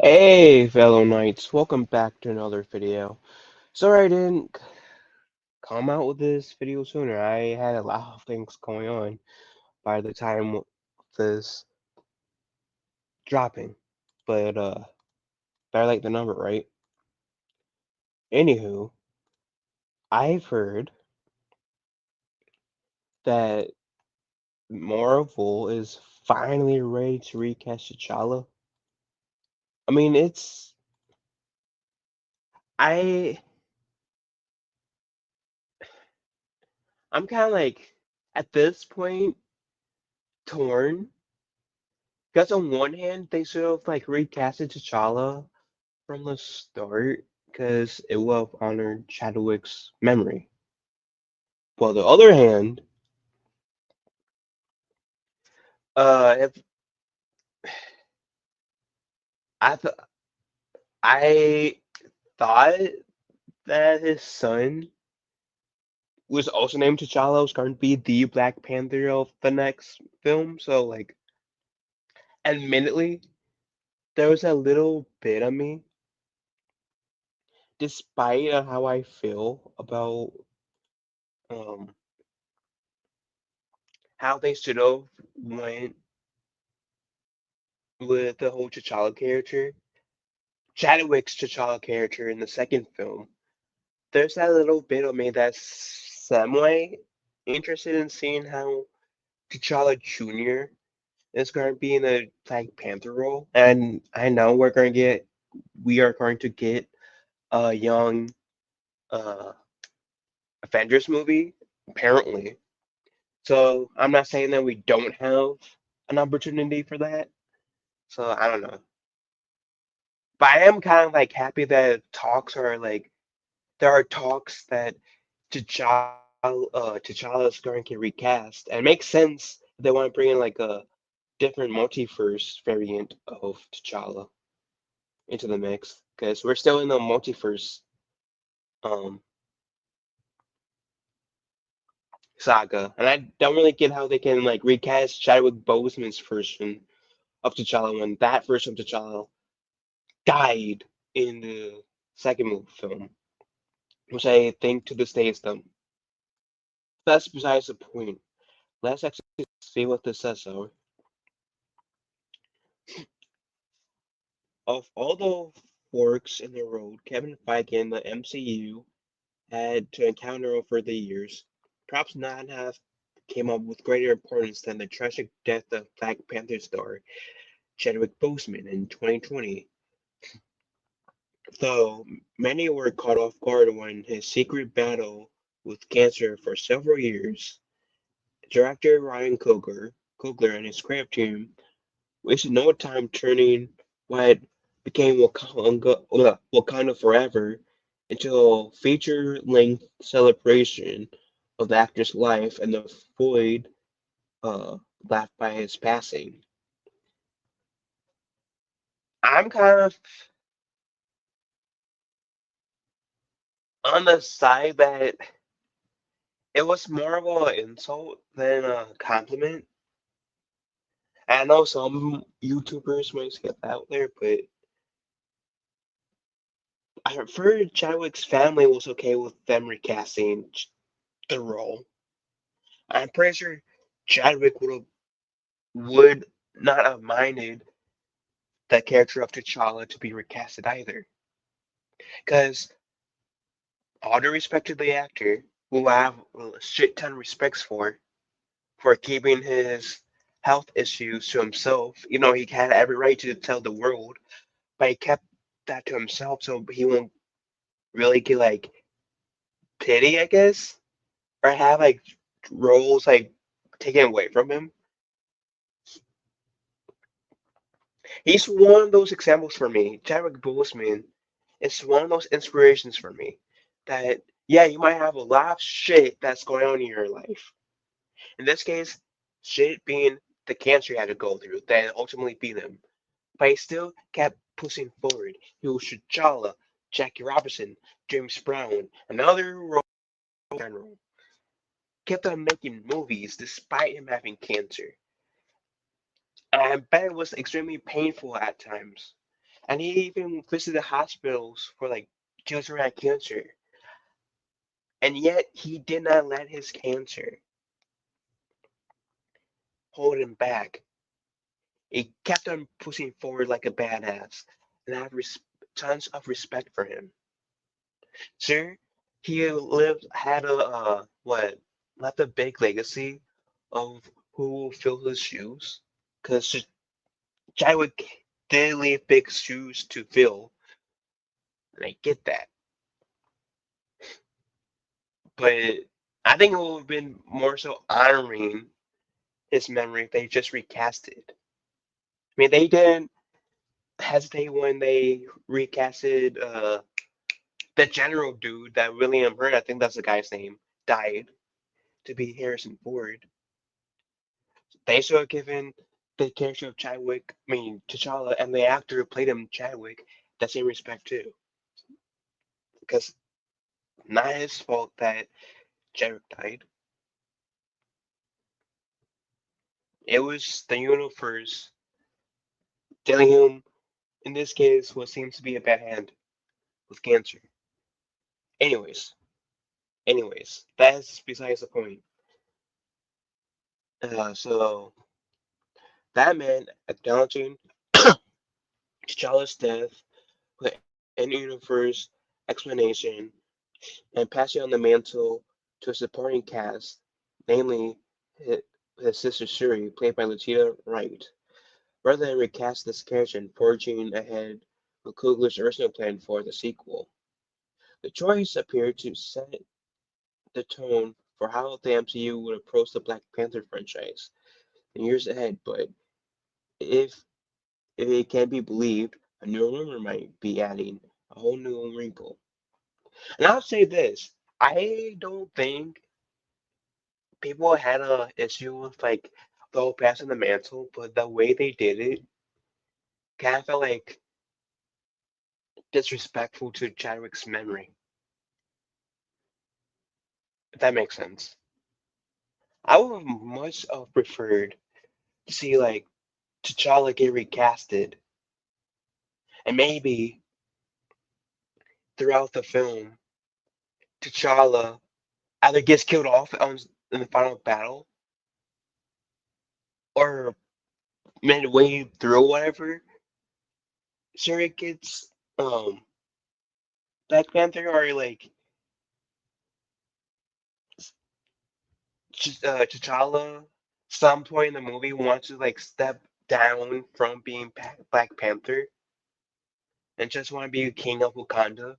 Hey, fellow knights, welcome back to another video. Sorry I didn't come out with this video sooner. I had a lot of things going on by the time this dropping. But better late than never, right? Anywho, I've heard that Marvel is finally ready to recast T'Challa. I mean, I I'm kind of like at this point torn because on one hand they sort of like recasted T'Challa from the start because it will have honored Chadwick's memory. Well, on the other hand, if I th I thought that his son was also named T'Challa was going to be the Black Panther of the next film, so like, admittedly, there was a little bit of me, despite how I feel about um how they should have went with the whole T'Challa character. Chadwick's T'Challa character in the second film, there's that little bit of me that's semi interested in seeing how T'Challa Jr. is going to be in the Black Panther role. And I know we are going to get a young uh, Avengers movie, apparently. So I'm not saying that we don't have an opportunity for that. So I don't know. But I am kind of like happy that talks are like there are talks that T'Challa is going to get recast, and it makes sense if they want to bring in like a different multiverse variant of T'Challa into the mix, because we're still in the multiverse um saga, and I don't really get how they can like recast Chadwick Boseman's version of T'Challa when that version of T'Challa died in the second film, which I think to this day is dumb. That's besides the point. Let's actually see what this says, though. Of all the forks in the road Kevin Feige and the MCU had to encounter over the years, perhaps none have came up with greater importance than the tragic death of Black Panther star Chadwick Boseman in 2020. Though many were caught off guard when his secret battle with cancer for several years, director Ryan Coogler and his creative team wasted no time turning what became Wakanda Forever into a feature-length celebration of the actor's life and the void left by his passing. I'm kind of on the side that it was more of an insult than a compliment. I know some YouTubers might get out there, but I've heard Chadwick's family was okay with them recasting the role. I'm pretty sure Chadwick would not have minded the character of T'Challa to be recasted either. Because all due respect to the actor, who I have a shit ton of respects for keeping his health issues to himself, he had every right to tell the world, but he kept that to himself so he won't really get like pity, I guess, or have like roles like taken away from him. He's one of those examples for me. Chadwick Boseman is one of those inspirations for me. That yeah, you might have a lot of shit that's going on in your life. In this case, shit being the cancer he had to go through, that ultimately beat him. But he still kept pushing forward. He was T'Challa, Jackie Robinson, James Brown, another role general. Kept on making movies despite him having cancer. And I bet it was extremely painful at times. And he even visited hospitals for like children who had cancer. And yet he did not let his cancer hold him back. He kept on pushing forward like a badass. And I have tons of respect for him. Sure, he had what, left a big legacy of who will fill his shoes. Because Chadwick did leave big shoes to fill, and I get that. But I think it would have been more so honoring his memory if they just recast it. I mean, they didn't hesitate when they recasted the general dude that William Hurt, I think that's the guy's name, died to be Harrison Ford. They should have given the character of Chadwick, I mean T'Challa, and the actor who played him, Chadwick, that same respect too. Because not his fault that Chadwick died. It was the universe dealing him, in this case, what seems to be a bad hand with cancer. Anyways, that's besides the point. So that man acknowledging T'Challa's death with an universe explanation and passing on the mantle to a supporting cast, namely his, his sister Shuri, played by Letitia Wright, rather than recast this character and forging ahead with Coogler's original plan for the sequel. The choice appeared to set the tone for how the MCU would approach the Black Panther franchise in years ahead, but if if it can be believed, a new rumor might be adding a whole new wrinkle. And I'll say this, I don't think people had a issue with like the whole passing the mantle, but the way they did it kind of felt like disrespectful to Chadwick's memory, if that makes sense. I would have much have preferred to see like T'Challa get recasted, and maybe throughout the film, T'Challa either gets killed off in the final battle, or midway through whatever, Shuri gets Black Panther, or like T'Challa, some point in the movie wants to like step down from being Black Panther and just want to be king of Wakanda,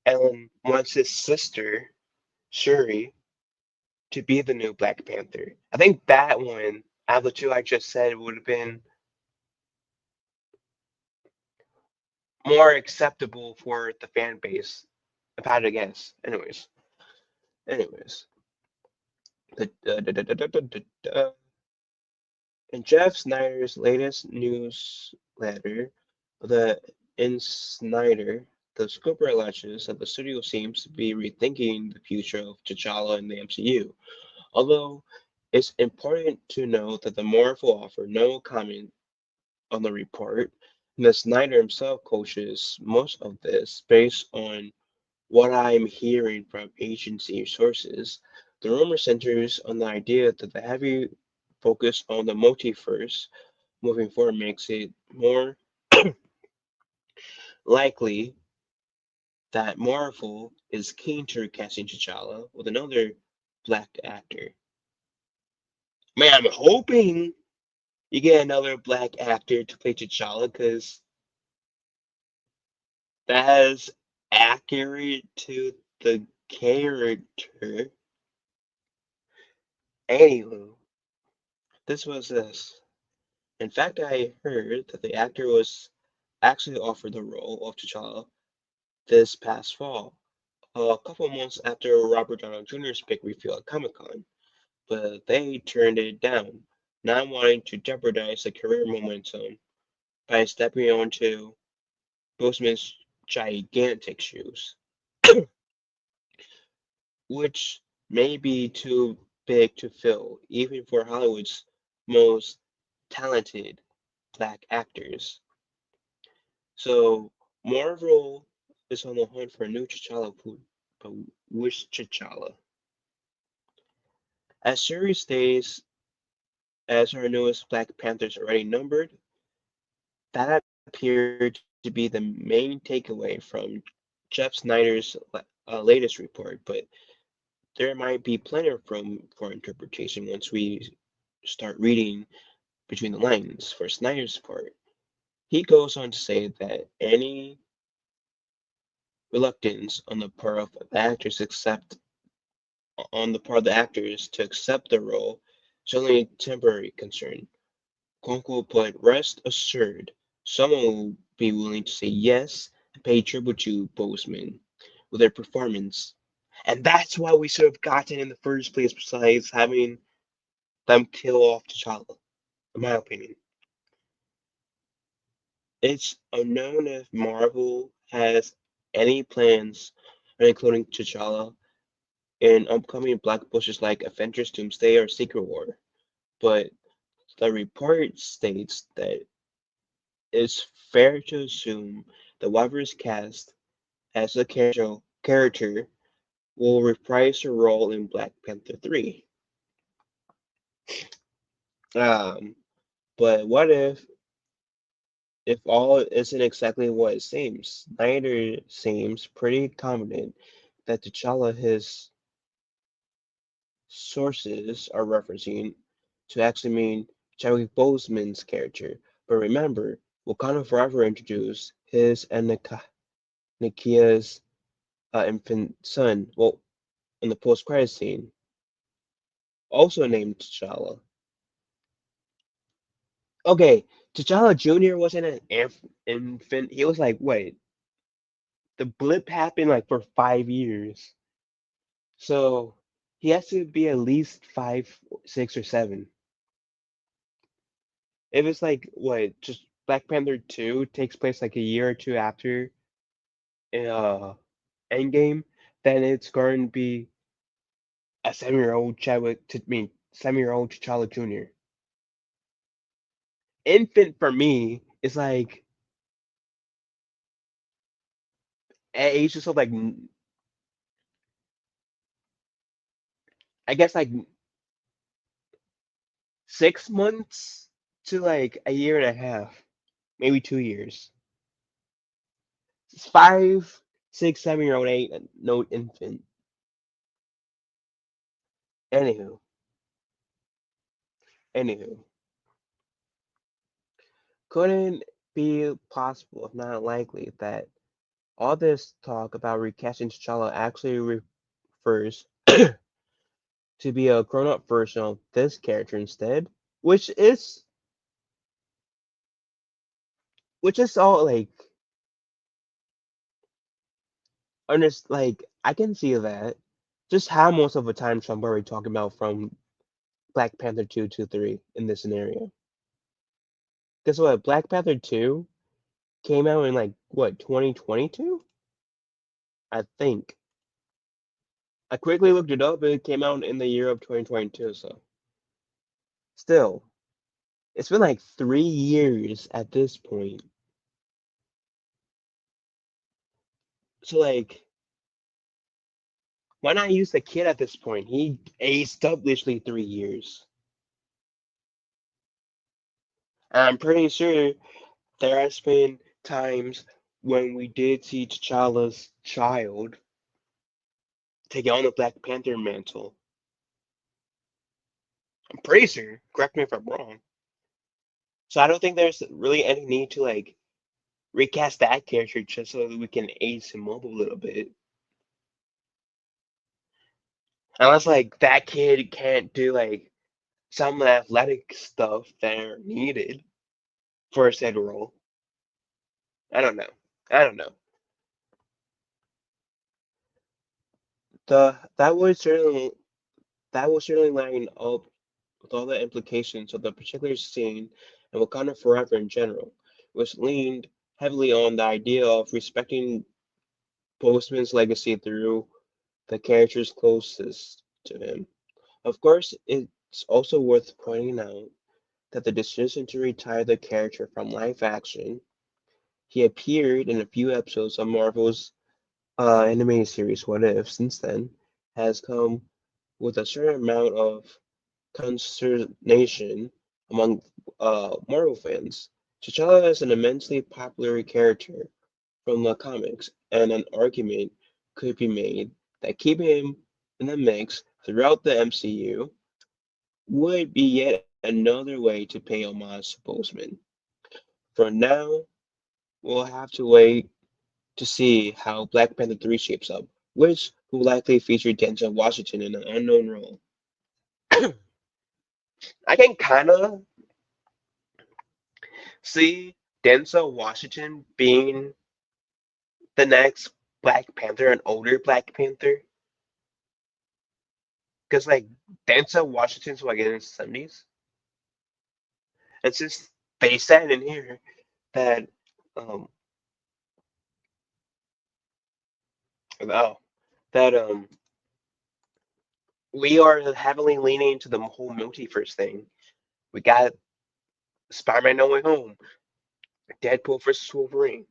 and wants his sister Shuri to be the new Black Panther. I think that one, out of the two I just said, would have been more acceptable for the fan base, if I had to guess. Anyways. In Jeff Snyder's latest newsletter, the in Snyder, the Scooper alleges that the studio seems to be rethinking the future of T'Challa in the MCU. Although it's important to note that the Marvel offered no comment on the report, and that Snyder himself coaches most of this based on what I'm hearing from agency sources. The rumor centers on the idea that the heavy focus on the multiverse moving forward makes it more likely that Marvel is keen to recasting T'Challa with another black actor. Man, I'm hoping you get another black actor to play T'Challa because that is accurate to the character. Anywho, this was this. In fact, I heard that the actor was actually offered the role of T'Challa this past fall, a couple months after Robert Downey Jr.'s big reveal at Comic Con, but they turned it down, not wanting to jeopardize the career momentum by stepping onto Boseman's gigantic shoes, which may be too big to fill, even for Hollywood's most talented black actors. So Marvel is on the hunt for a new T'Challa, but which T'Challa? As series days, as our newest Black Panthers already numbered, that appeared to be the main takeaway from Jeff Snyder's latest report, but there might be plenty of room for interpretation once we start reading between the lines for Snyder's part. He goes on to say that any reluctance on the part of the actors to accept the role is only a temporary concern. Kunkel but rest assured, someone will be willing to say yes and pay tribute to Boseman with their performance. And that's why we should have gotten in the first place, besides having them kill off T'Challa, in my opinion. It's unknown if Marvel has any plans on including T'Challa in upcoming blockbusters like Avengers Doomsday or Secret War, but the report states that it's fair to assume the whoever's cast as a character will reprise her role in Black Panther 3. Um, but what if all isn't exactly what it seems? Snyder seems pretty confident that T'Challa his sources are referencing to actually mean Chadwick Boseman's character. But remember, Wakanda Forever introduced his and Nakia's infant son, well, in the post-credit scene, also named T'Challa. Okay, T'Challa Jr. wasn't an infant. He was like, wait, the blip happened like for 5 years. So he has to be at least five, 6, or 7. If it's like what, just Black Panther 2 takes place like a year or two after uh Endgame, then it's going to be a 7-year-old I mean 7-year-old T'Challa Jr. Infant for me is like at ages of like I guess like 6 months to like a year and a half, maybe 2 years. It's 5, 6, 7-year-old ain't no infant. Anywho, anywho, couldn't be possible, if not likely, that all this talk about recasting T'Challa actually refers to be a grown-up version of this character instead, which is which is all like like I can see that. Just how most of the time Trump are we talking about from Black Panther 2 to 3 in this scenario? Guess what? Black Panther 2 came out in like what 2022? I think. I quickly looked it up. It came out in the year of 2022. So still, it's been like 3 years at this point. So like, why not use the kid at this point? He aged up literally 3 years. And I'm pretty sure there has been times when we did see T'Challa's child take on the Black Panther mantle. I'm pretty sure. Correct me if I'm wrong. So I don't think there's really any need to like recast that character just so that we can age him up a little bit. Unless like that kid can't do like some athletic stuff that are needed for a said role. I don't know. I don't know. The that would certainly line up with all the implications of the particular scene and Wakanda Forever in general, which leaned heavily on the idea of respecting Postman's legacy through the characters closest to him. Of course, it's also worth pointing out that the decision to retire the character from live action He appeared in a few episodes of Marvel's animated series What If. Since then, has come with a certain amount of consternation among Marvel fans. T'Challa is an immensely popular character from the comics, and an argument could be made that keeping him in the mix throughout the MCU would be yet another way to pay homage to Boseman. For now, we'll have to wait to see how Black Panther 3 shapes up, which will likely feature Denzel Washington in an unknown role. I can kind of see Denzel Washington being the next Black Panther, an older Black Panther, because like Denzel Washington's like in his 70s, and since they said in here that um oh that we are heavily leaning into the whole multiverse thing. We got Spider-Man No Way Home, Deadpool versus Wolverine.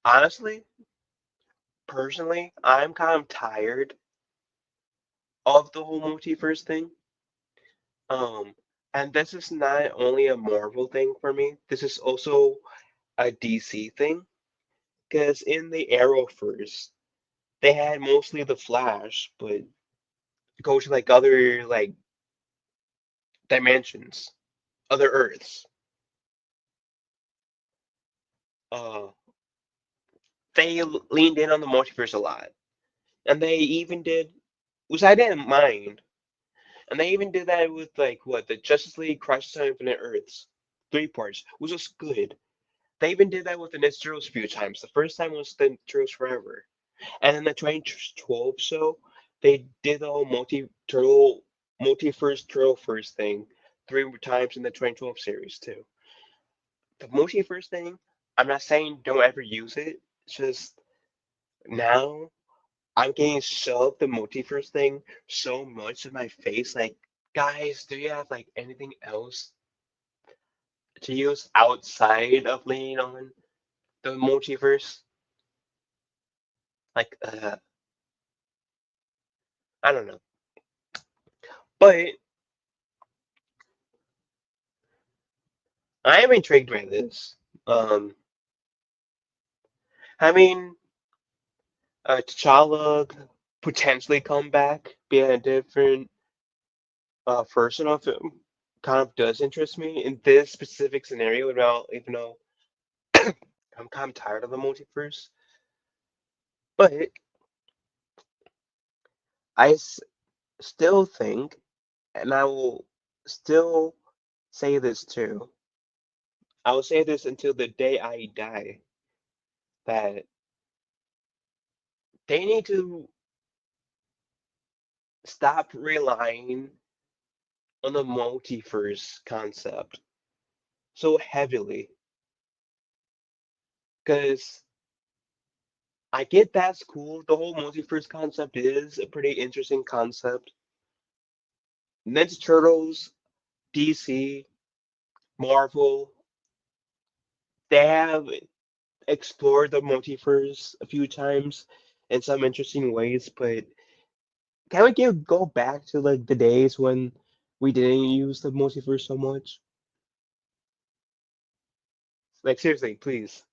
Honestly, personally, I'm kind of tired of the whole multiverse thing. Um, and this is not only a Marvel thing for me. This is also a DC thing. Because in the Arrowverse, they had mostly the Flash, but go to like other like dimensions, other Earths. Uh, they leaned in on the multiverse a lot, and they even did, which I didn't mind. And they even did that with like what the Justice League Crisis on Infinite Earths, 3 parts, which was good. They even did that with the Ninja Turtles a few times. The first time was the Turtles Forever, and in the 2012 show, they did the whole multi-first turtle first thing 3 times in the 2012 series too. The multi-first thing, I'm not saying don't ever use it. It's just now I'm getting shoved the multi-first thing so much in my face. Like, guys, do you have like anything else to use outside of leaning on the multiverse? Like, I don't know. But I am intrigued by this. Um, having T'Challa potentially come back, be a different version of him, kind of does interest me in this specific scenario. Now, even though I'm kind of tired of the multiverse, but I still think, and I will still say this too. I will say this until the day I die that they need to stop relying on the multiverse concept so heavily. Because I get that's cool. The whole multiverse concept is a pretty interesting concept. Ninja Turtles, DC, Marvel, they have explored the multiverse a few times in some interesting ways, but can we go back to like the days when we didn't use the multiverse so much? Like seriously, please.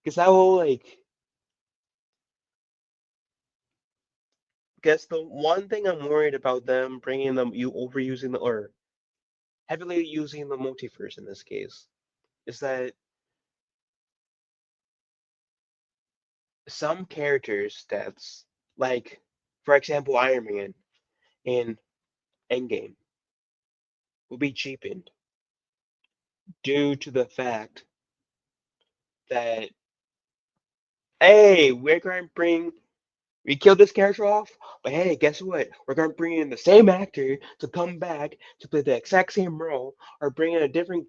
Because I will like guess the one thing I'm worried about them bringing them you overusing the or heavily using the multiverse in this case is that some characters' deaths, like for example Iron Man in Endgame, will be cheapened due to the fact that hey, we're going to bring we killed this character off, but hey, guess what? We're going to bring in the same actor to come back to play the exact same role, or bring in a different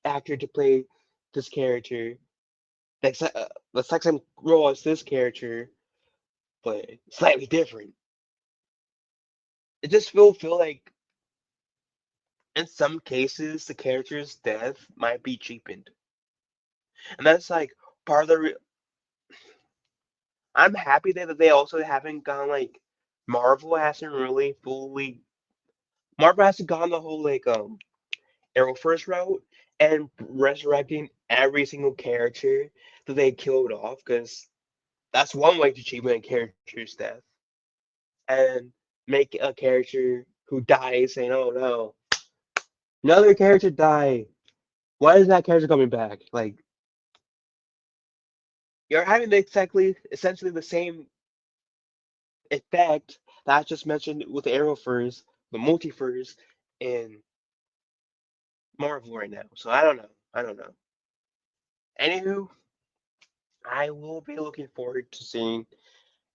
actor to play this character, the exact same role as this character, but slightly different. It just will feel like in some cases the character's death might be cheapened. And that's like part of the. I'm happy that they also haven't gone like Marvel hasn't really fully. Marvel hasn't gone the whole like Arrowverse route and resurrecting every single character that they killed off because that's one way to achieve a character's death and make a character who dies saying, "Oh no, another character died. Why is that character coming back?" Like you're having exactly essentially the same effect that I just mentioned with Arrowverse, the multiverse, in Marvel right now. So I don't know. I don't know. Anywho, I will be looking forward to seeing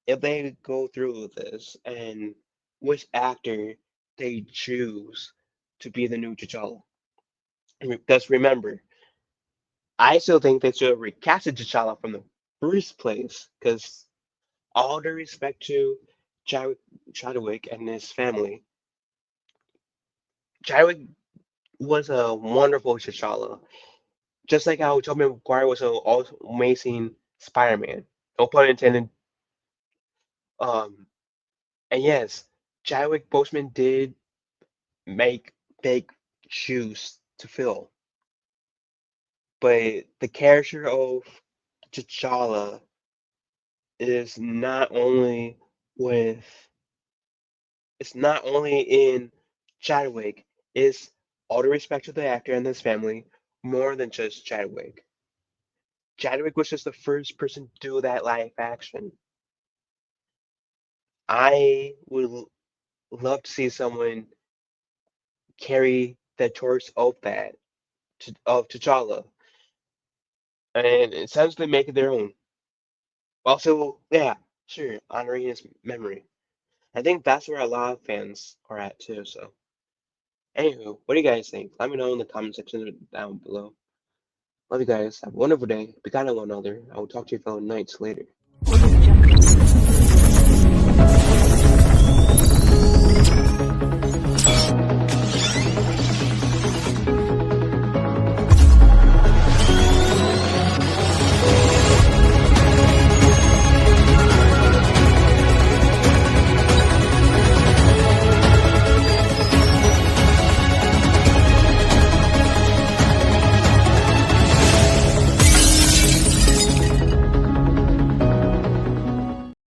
if they go through with this and which actor they choose to be the new T'Challa. Because remember, I still think they should have recasted T'Challa from the first place. Because all due respect to Chadwick, Chadwick and his family, Chadwick was a wonderful T'Challa. Just like how Tobey Maguire was an amazing Spider-Man. No pun intended. Um, and yes, Chadwick Boseman did make big shoes to fill. But the character of T'Challa is not only with it's not only in Chadwick, it's all the respect to the actor and his family, more than just Chadwick. Chadwick was just the first person to do that live action. I would love to see someone carry the torch of that of T'Challa and essentially make it their own. Also, yeah, sure, honoring his memory. I think that's where a lot of fans are at too. So, anywho, what do you guys think? Let me know in the comment section down below. Love you guys. Have a wonderful day. Be kind to one another. I will talk to you fellow knights later.